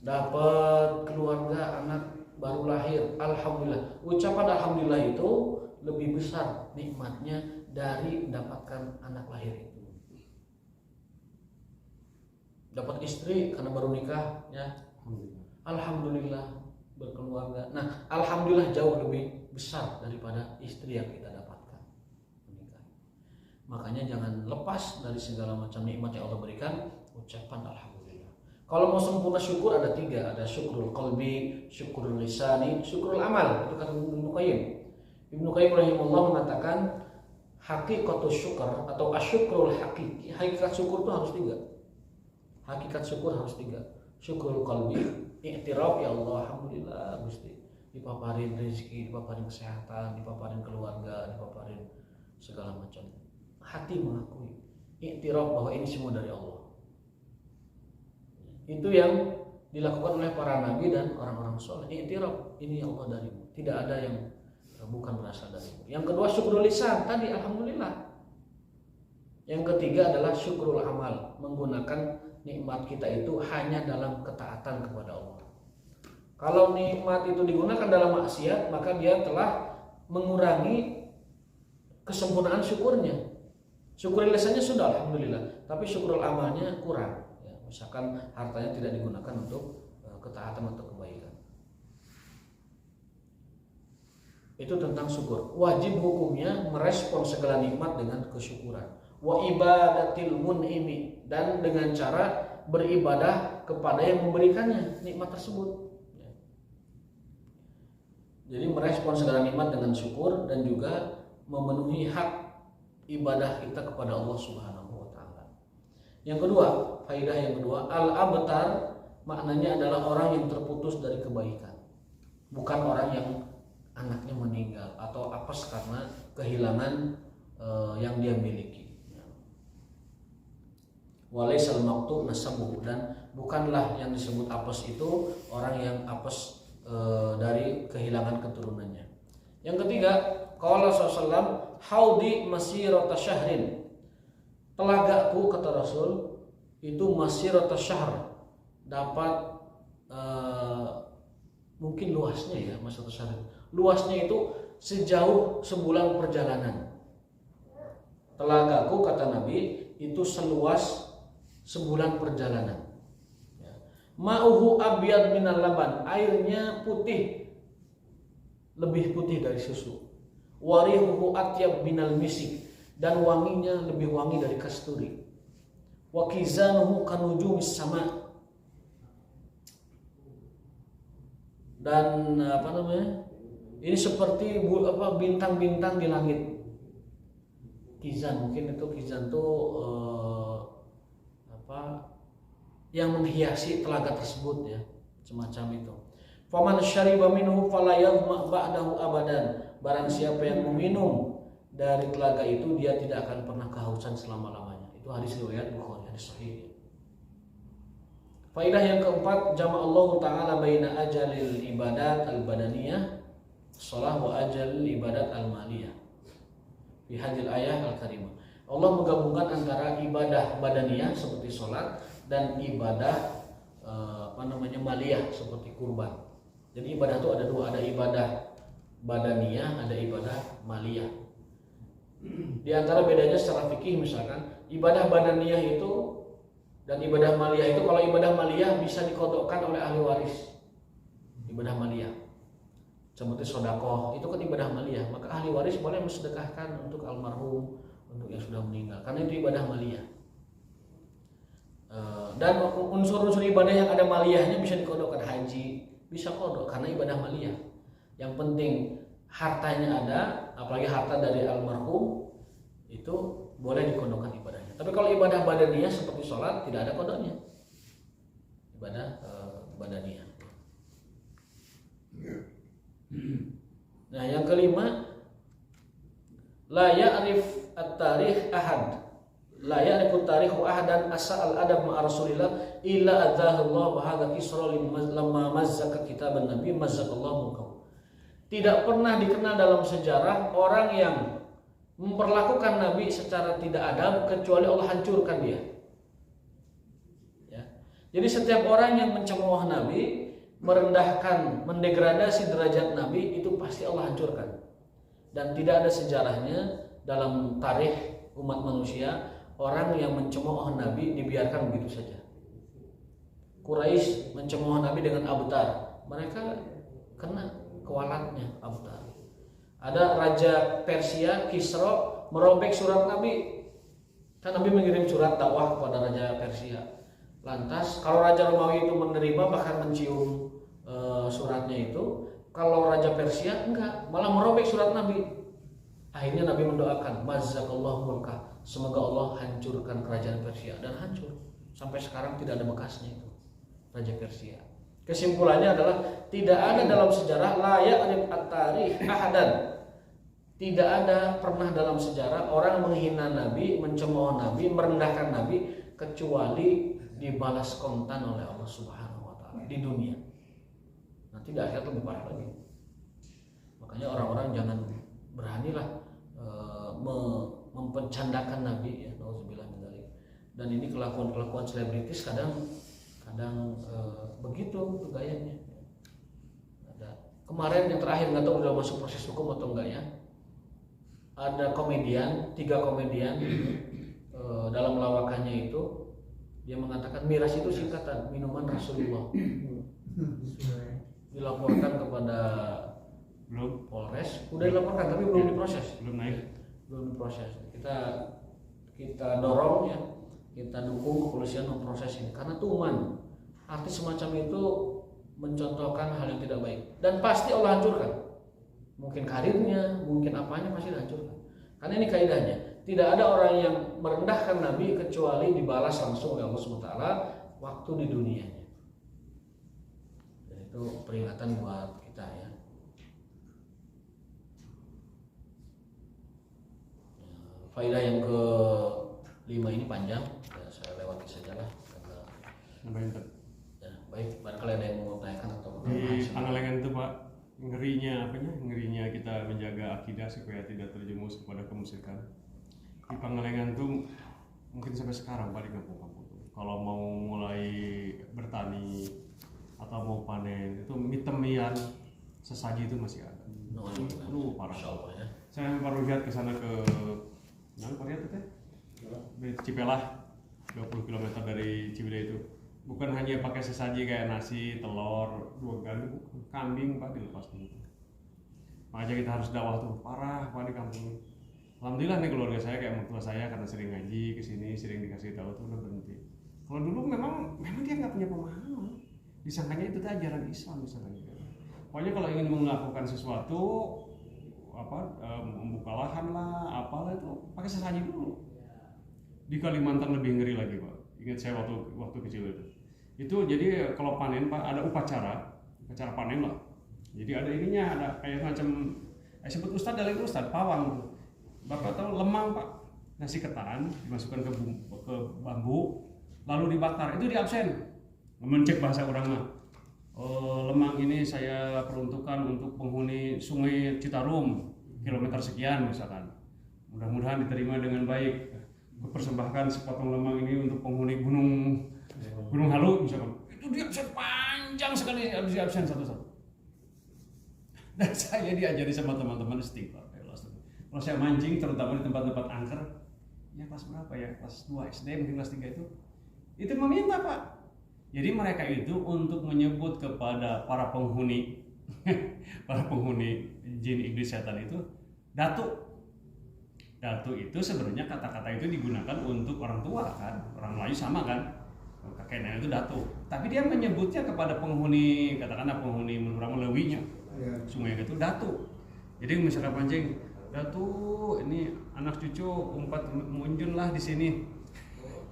Dapat keluarga, anak baru lahir, alhamdulillah. Ucapan alhamdulillah itu lebih besar nikmatnya dari mendapatkan anak lahir itu. Dapat istri karena baru nikah, ya alhamdulillah berkeluarga. Nah, alhamdulillah jauh lebih besar daripada istri yang kita dapatkan menikah. Makanya jangan lepas dari segala macam nikmat yang Allah berikan, ucapan alhamdulillah. Kalau mau sempurna syukur ada 3, ada syukrul qalbi, syukrul lisani, syukrul amal. Itu kata Ibnu Qayyim. Ibnu Qayyim rahimahullah mengatakan hakikatus syukur atau asyukrul hakiki. Hakikat syukur itu harus 3. Hakikat syukur harus 3. Syukrul qalbi, i'tiraf, ya Allah alhamdulillah Gusti, dipaparin rezeki, dipaparin kesehatan, dipaparin keluarga, dipaparin segala macam. Hati mengakui, i'tiraf bahwa ini semua dari Allah. Itu yang dilakukan oleh para nabi dan orang-orang soleh. I'tiraf, ini ya Allah darimu, tidak ada yang bukan berasal darimu. Yang kedua syukrul lisan, tadi alhamdulillah. Yang ketiga adalah syukrul amal, menggunakan nikmat kita itu hanya dalam ketaatan kepada Allah. Kalau nikmat itu digunakan dalam maksiat, maka dia telah mengurangi kesempurnaan syukurnya. Syukur lisannya sudah alhamdulillah, tapi syukur amalnya kurang. Ya, misalkan hartanya tidak digunakan untuk ketaatan atau kebaikan. Itu tentang syukur. Wajib hukumnya merespon segala nikmat dengan kesyukuran. Wa ibadatil mun'imi, dan dengan cara beribadah kepada yang memberikannya nikmat tersebut. Jadi merespon segala nikmat dengan syukur dan juga memenuhi hak ibadah kita kepada Allah Subhanahu wa taala. Yang kedua, faedah yang kedua, al-abtar maknanya adalah orang yang terputus dari kebaikan. Bukan orang yang anaknya meninggal atau apes karena kehilangan yang dia miliki. Walaisal maqtu nasabuhu, dan bukanlah yang disebut apes itu orang yang apes dari kehilangan keturunannya. Yang ketiga, qala sallallahu haudi masirata syahrin. Telagaku, kata Rasul, itu masirata syahr, dapat mungkin luasnya ya, masirata syahr. Luasnya itu sejauh sebulan perjalanan. Telagaku, kata Nabi, itu seluas sebulan perjalanan. Ma'uhu abyad minal laban, airnya putih, lebih putih dari susu. Warihuhu atyab minal misik, dan wanginya lebih wangi dari kasturi. Wa kizanuhu kanujumis sama, dan ini seperti bintang-bintang di langit. Kizan, mungkin itu kizan tuh yang menghiasi telaga tersebut ya, semacam itu. Faman syariba minhu fala yadhma ba'dahu abadan. Barang siapa yang meminum dari telaga itu, dia tidak akan pernah kehausan selama-lamanya. Itu hadis riwayat Bukhari, hadis sahih. Faedah yang keempat, jama'allahu ta'ala baina ajalil ibadat al-badaniyah shalah wa ajalil ibadat al-maliyah fi hadil ayah al-karimah. Allah menggabungkan antara ibadah badaniyah seperti sholat dan ibadah maliyah seperti kurban. Jadi ibadah itu ada dua, ada ibadah badaniyah, ada ibadah maliyah. Di antara bedanya secara fikih misalkan ibadah badaniyah itu dan ibadah maliyah itu, kalau ibadah maliyah bisa dikodokkan oleh ahli waris. Ibadah maliyah seperti sedekah itu kan ibadah maliyah, maka ahli waris boleh mensedekahkan untuk almarhum, untuk yang sudah meninggal, karena itu ibadah maliyah. Dan unsur-unsur ibadah yang ada maliyahnya bisa dikodokkan, haji bisa kodok karena ibadah maliyah. Yang penting hartanya ada, apalagi harta dari almarhum itu boleh dikodokkan ibadahnya. Tapi kalau ibadah badaniyah seperti sholat tidak ada kodoknya, ibadah badaniyah. Nah yang kelima, la ya'rif at-tarikh ahad, la ya'rifu at-tarikhu ahadan asal adab ma'a Rasulillah illa adzahallahu wa hadza kisra lamma mazzaka kitaban nabi mazzakallahu mulkahu. Tidak pernah dikenal dalam sejarah orang yang memperlakukan nabi secara tidak adab kecuali Allah hancurkan dia. Ya. Jadi setiap orang yang mencemooh nabi, merendahkan, mendegradasi derajat nabi, itu pasti Allah hancurkan. Dan tidak ada sejarahnya dalam tarikh umat manusia orang yang mencemooh nabi dibiarkan begitu saja. Quraisy mencemooh nabi dengan abtar, mereka kena kewalatnya abtar. Ada raja Persia Kisra merobek surat nabi, kan nabi mengirim surat dakwah kepada raja Persia. Lantas kalau raja Romawi itu menerima bahkan mencium suratnya itu, kalau raja Persia enggak, malah merobek surat nabi. Akhirnya nabi mendoakan mazzakallahu mulkah, semoga Allah hancurkan kerajaan Persia, dan hancur sampai sekarang tidak ada bekasnya itu raja Persia. Kesimpulannya adalah tidak ada dalam sejarah la ya'rif at-tarikh ahadan, tidak ada pernah dalam sejarah orang menghina nabi, mencemooh nabi, merendahkan nabi kecuali dibalas kontan oleh Allah Subhanahu wa taala di dunia. Nanti di akhirat lebih parah lagi. Makanya orang-orang jangan beranilah mempercandakan nabi, ya, nauzubillah min dzalik. Dan ini kelakuan selebritis kadang begitu gayanya. Ada kemarin yang terakhir, nggak tahu udah masuk proses hukum atau enggak ya. Ada komedian, 3 komedian dalam lawakannya itu dia mengatakan miras itu singkatan minuman Rasulullah. Dilaporkan kepada Polres, udah dilaporkan tapi belum diproses. Belum diproses. Kita dorong ya, kita dukung kepolisian memproses ini karena tuman artis semacam itu mencontohkan hal yang tidak baik dan pasti Allah hancurkan. Mungkin karirnya, mungkin apanya pasti dihancurkan. Karena ini kaidahnya, tidak ada orang yang merendahkan Nabi kecuali dibalas langsung oleh Allah SWT waktu di dunianya. Dan itu peringatan buat kita ya. Faedah yang ke-5 ini panjang, ya, saya lewati saja lah karena ya, baik, barangkali ada yang mau tanyakan atau di Pangalengan itu Pak, ngerinya kita menjaga akidah supaya tidak terjerumus kepada kemusyrikan. Di Pangalengan itu mungkin sampai sekarang Pak, di kampung-kampung itu kalau mau mulai bertani atau mau panen itu mitemian sesaji itu masih ada. Aduh parah. Ya. Saya baru lihat ke sana ke Korea itu teh Cipelah 20 km dari Ciwidey itu, bukan hanya pakai sesaji kayak nasi, telur, 2 gandum, kambing Pak dilepas gitu. Makanya kita harus dakwah tuh parah Pak di kampung. Alhamdulillah nih keluarga saya kayak mertua saya karena sering ngaji kesini, sering dikasih tahu tuh udah berhenti. Kalau dulu memang dia nggak punya pemahaman, disangkanya itu tuh ajaran Islam misalnya. Pokoknya kalau ingin melakukan sesuatu membuka lahan lah, apalah itu pakai sesaji dulu. Di Kalimantan lebih ngeri lagi Pak. Ingat saya waktu kecil itu jadi kalau panen Pak ada upacara panen lah. Jadi ada ininya, ada kayak macam sebut ustad dari ustad pawang. Bapak tahu lemang Pak, nasi ketan dimasukkan ke bambu lalu dibakar, itu di absen. Mencek bahasa orang mah. Lemang ini saya peruntukkan untuk penghuni Sungai Citarum kilometer sekian misalkan. Mudah-mudahan diterima dengan baik. Persembahkan sepotong lemang ini untuk penghuni Gunung Gunung Halu misalkan, itu dia absen panjang sekali, harus absen satu-satu. Dan saya diajari sama teman-teman istighfar. Kalau saya mancing, terutama di tempat-tempat angker, ya kelas berapa ya, kelas 2 SD mungkin kelas 3 itu meminta Pak. Jadi mereka itu untuk menyebut kepada para penghuni para penghuni jin iblis setan itu Datuk. Datuk itu sebenarnya kata-kata itu digunakan untuk orang tua kan, orang Melayu sama kan, kakek nenek itu Datuk. Tapi dia menyebutnya kepada penghuni, katakanlah penghuni orang Melawinya, sungai itu Datuk. Jadi misalkan pancing, Datuk ini anak cucu umpat munjun lah di sini.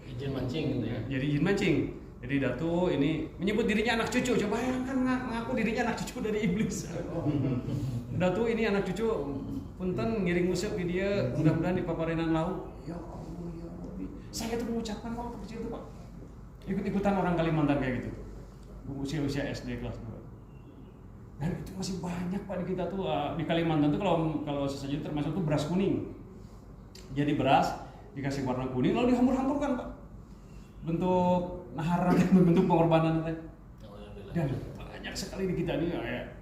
Izin mancing gitu ya. Jadi izin mancing. Jadi Datu ini menyebut dirinya anak cucu. Coba bayangkan mengaku dirinya anak cucu dari iblis. Datu ini anak cucu punten ngiring musik di dia, mudah-mudahan di paparinan laut. Ya Allah ya Rabbi. Saya tuh mengucapkan waktu kecil itu Pak. Ikut-ikutan orang Kalimantan kayak gitu. Usia SD kelas 2. Dan itu masih banyak Pak di kita tuh di Kalimantan tuh kalau sesajen termasuk tuh beras kuning. Jadi beras dikasih warna kuning lalu dihambur-hamburkan Pak. Bentuk naharan bentuk pengorbanan dan banyak sekali di kita ini kayak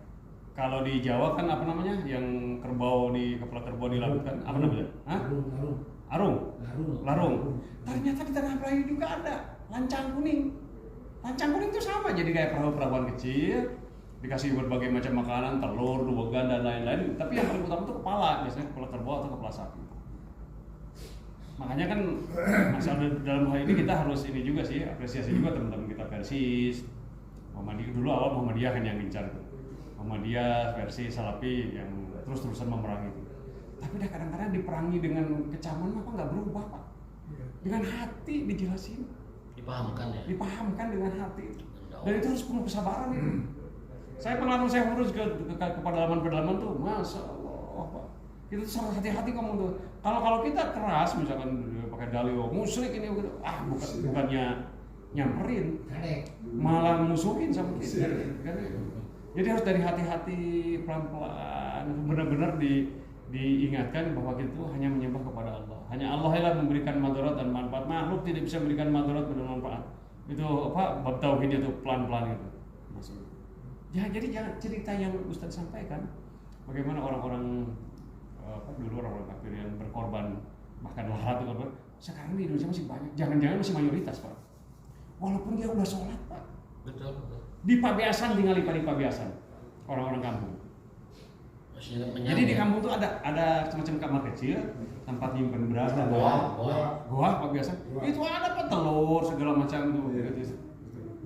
kalau di Jawa kan apa namanya yang kerbau di kepala kerbau di laut kan apa namanya? Larung. Ternyata di tanah Melayu juga ada lancang kuning. Lancang kuning itu sama jadi kayak perahu-perahuan kecil dikasih berbagai macam makanan, telur, duwegan dan lain-lain. Tapi yang paling utama itu kepala, biasanya kepala kerbau atau kepala sapi. Makanya kan masalah dalam hal ini kita harus ini juga sih apresiasi juga teman-teman kita Persis, Muhammadiyah dulu awal Muhammadiyah kan yang gencar itu, Muhammadiyah, Persis, Salafi yang terus-terusan memerangi itu. Tapi dah kadang-kadang diperangi dengan kecaman apa nggak berubah Pak, dengan hati dijelasin, dipahamkan dengan hati, dan itu harus penuh kesabaran itu. Saya pengalaman saya urus ke pedalaman-pedalaman tuh, masya Allah Pak. Kita tuh sangat hati-hati ngomong tuh. Kalau kita keras misalkan pakai dalil musyrik ini bukannya nyamperin, malah musuhin sama kita. Jadi harus dari hati-hati pelan-pelan, benar-benar diingatkan bahwa kita itu hanya menyembah kepada Allah. Hanya Allah yang memberikan madarat dan manfaat. Makhluk tidak bisa memberikan madarat dan manfaat. Itu apa? Bab tauhid itu pelan-pelan itu. Ya, jadi jangan cerita yang Ustaz sampaikan. Bagaimana orang-orang dulu orang-orang kafir yang berkorban bahkan lahat itu korban. Sekarang di Indonesia masih banyak. Jangan-jangan masih mayoritas Pak. Walaupun dia udah sholat Pak. Betul. Di pabeasan tinggal di pabeasan orang-orang kampung. Jadi di kampung tuh ada semacam kamar kecil tempat nyimpen beras dan goa pabeasan. Itu ada Pak telur segala macam tuh.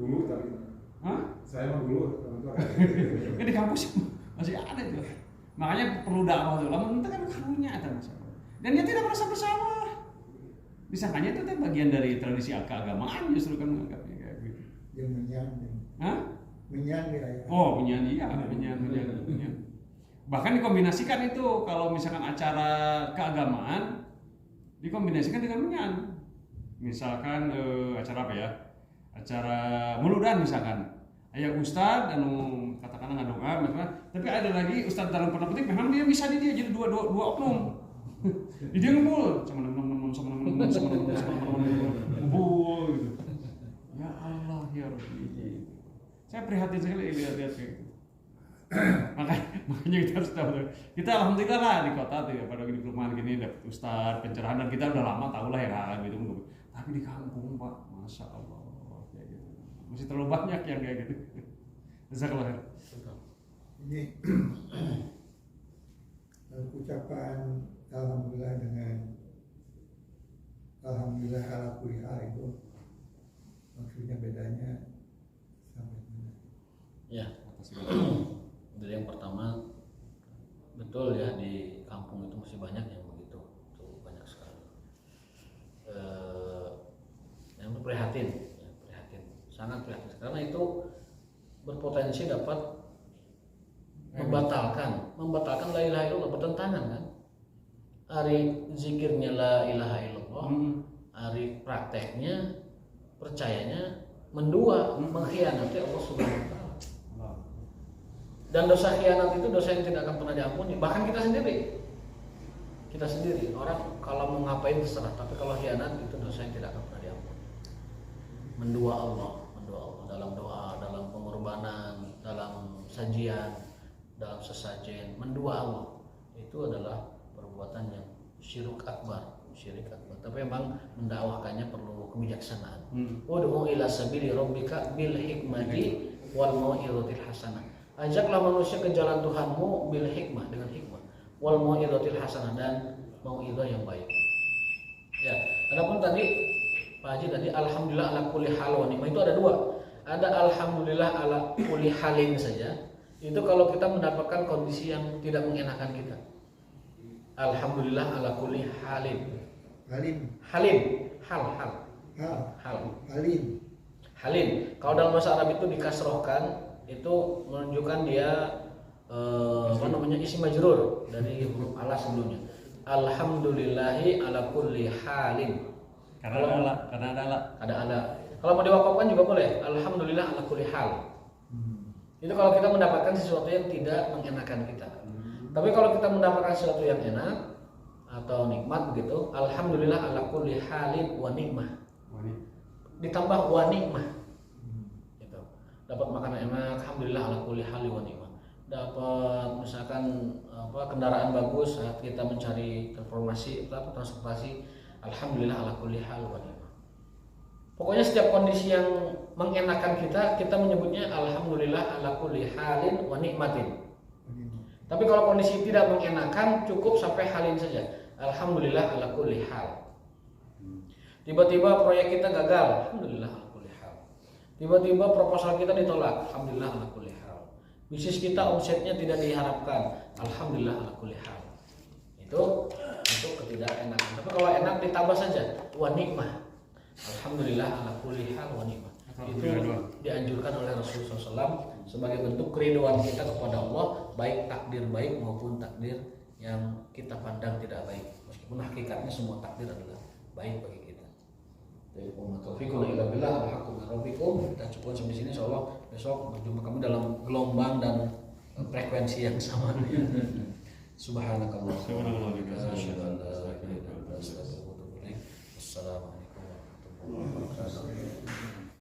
Dulu tapi. Hah? Saya mah dulu. Di kampus masih ada itu. Makanya perlu dakwah tuh. Lamun itu kan karunya ada masalah. Dan dia tidak merasa bersalah. Disangkanya itu kan bagian dari tradisi keagamaan justru kan menganggapnya kayak gitu. Yang menyanyi. Hah? Menyanyi ya. Oh, menyanyi ya, menyanyi. Bahkan dikombinasikan itu kalau misalkan acara keagamaan dikombinasikan dengan menyanyi. Misalkan acara apa ya? Acara muludan misalkan. Ayah ustad anu katakanlah ngadoa misalnya, tapi ada lagi ustad dalam tanda petik memang dia bisa dia jadi dua oknum. Dia ngomong sama ngomong gitu. Ya Allah ya Rabbi. Saya prihatin sekali lihat kayak gitu. Makanya kita harus tahu. Kita alhamdulillah lah di kota tuh ya pada di perumahan gini dapat ustad pencerahan dan kita udah lama tahu lah ya gitu. Tapi di kampung Pak, masya Allah. Masih terlalu banyak yang kayak gitu. Jazakallah khair. Ini ucapan alhamdulillah dengan alhamdulillah ala kulli hal itu maksudnya bedanya sampai mana? Ya. Dari yang pertama betul ya di kampung itu masih banyak yang begitu. Itu banyak sekali. Yang prihatin. Sangat prihatin karena itu berpotensi dapat membatalkan la ilaha illallah, bertentangan kan. Hari zikirnya la ilaha illallah, hari prakteknya percayanya mendua, mengkhianati Allah Subhanahu wa taala. Dan dosa khianat itu dosa yang tidak akan pernah diampuni, bahkan kita sendiri orang kalau mau ngapain terserah, tapi kalau khianat itu dosa yang tidak akan pernah diampuni. mendua Allah dalam doa, dalam pengorbanan, dalam sajian, dalam sesajen, mendua Allah itu adalah perbuatan yang syirik akbar. Tapi memang mendakwahkannya perlu kebijaksanaan. Ud'u ila sabili rabbika bil hikmati wal mau'izatil hasanah. Ajaklah manusia ke jalan Tuhanmu bil hikmah, dengan hikmah, wal mau'izatil hasanah, dan mau'izah yang baik. Ya, adapun tadi Pak Haji tadi alhamdulillah ala kulli hal wa ni'mah itu ada dua. Ada alhamdulillah ala kulli halin saja. Itu kalau kita mendapatkan kondisi yang tidak mengenakan kita. Alhamdulillah ala kulli halin. Halin. Kalau dalam bahasa Arab itu dikasrohkan, itu menunjukkan dia isim majrur dari huruf ala sebelumnya. Alhamdulillahi ala kulli halin. Karena ada ala. Kalau mau diwakafkan juga boleh. Alhamdulillah ala kulli hal. Itu kalau kita mendapatkan sesuatu yang tidak mengenakan kita. Tapi kalau kita mendapatkan sesuatu yang enak atau nikmat begitu, alhamdulillah ala kulli halin wa nikmah. Ditambah wa nikmah. Gitu. Dapat makanan enak, alhamdulillah ala kulli halin wa nikmah. Dapat misalkan kendaraan bagus saat kita mencari transportasi, alhamdulillah ala kulli hal wa nikmah. Pokoknya setiap kondisi yang mengenakan kita menyebutnya alhamdulillah ala kulli halin wa nikmatin. Tapi kalau kondisi tidak mengenakan, cukup sampai halin saja. Alhamdulillah ala kulli hal. Tiba-tiba proyek kita gagal, alhamdulillah ala kulli hal. Tiba-tiba proposal kita ditolak, alhamdulillah ala kulli hal. Bisnis kita omsetnya tidak diharapkan, alhamdulillah ala kulli hal. Itu untuk ketidakenakan. Tapi kalau enak ditambah saja, wa nikmah. Alhamdulillah ala kulli hal wa nikmah. Itu dianjurkan oleh Rasulullah SAW sebagai bentuk keriduan kita kepada Allah, baik takdir baik maupun takdir yang kita pandang tidak baik, meskipun hakikatnya semua takdir adalah baik bagi kita. Kita cukup sampai sini. Insyaallah besok berjumpa kami dalam gelombang dan frekuensi yang sama. Subhanakallah. Assalamualaikum warahmatullahi wabarakatuh.